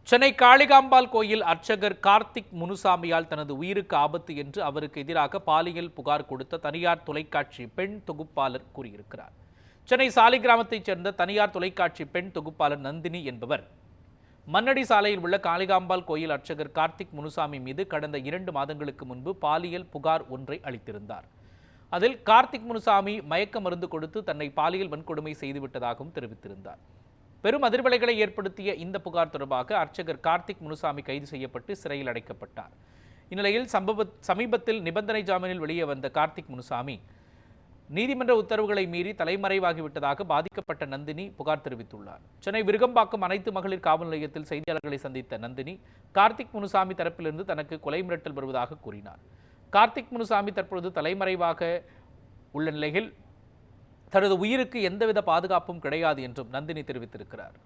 சென்னை காளிகாம்பாள் கோயில் அர்ச்சகர் கார்த்திக் முனுசாமியால் தனது உயிருக்கு ஆபத்து என்று அவருக்கு எதிராக பாலியல் புகார் கொடுத்த தனியார் தொலைக்காட்சி பெண் தொகுப்பாளர் கூறியிருக்கிறார். சென்னை சாலிகிராமத்தைச் சேர்ந்த தனியார் தொலைக்காட்சி பெண் தொகுப்பாளர் நந்தினி என்பவர் மண்ணடி சாலையில் உள்ள காளிகாம்பாள் கோயில் அர்ச்சகர் கார்த்திக் முனுசாமி மீது கடந்த 2 மாதங்களுக்கு முன்பு பாலியல் புகார் ஒன்றை அளித்திருந்தார். அதில் கார்த்திக் முனுசாமி மயக்க மருந்து கொடுத்து தன்னை பாலியல் வன்கொடுமை செய்துவிட்டதாகவும் தெரிவித்திருந்தார். பெரும் அதிர்வலைகளை ஏற்படுத்திய இந்த புகார் தொடர்பாக அர்ச்சகர் கார்த்திக் முனுசாமி கைது செய்யப்பட்டு சிறையில் அடைக்கப்பட்டார். இந்நிலையில் சமீபத்தில் நிபந்தனை ஜாமீனில் வெளியே வந்த கார்த்திக் முனுசாமி நீதிமன்ற உத்தரவுகளை மீறி தலைமறைவாகிவிட்டதாக பாதிக்கப்பட்ட நந்தினி புகார் தெரிவித்துள்ளார். சென்னை விருகம்பாக்கம் அனைத்து மகளிர் காவல் நிலையத்தில் செய்தியாளர்களை சந்தித்த நந்தினி கார்த்திக் முனுசாமி தரப்பிலிருந்து தனக்கு கொலை மிரட்டல் வருவதாக கூறினார். கார்த்திக் முனுசாமி தற்பொழுது தலைமறைவாக உள்ள நிலையில் தனது உயிருக்கு எந்தவித பாதுகாப்பும் கிடையாது என்றும் நந்தினி தெரிவித்திருக்கிறார்.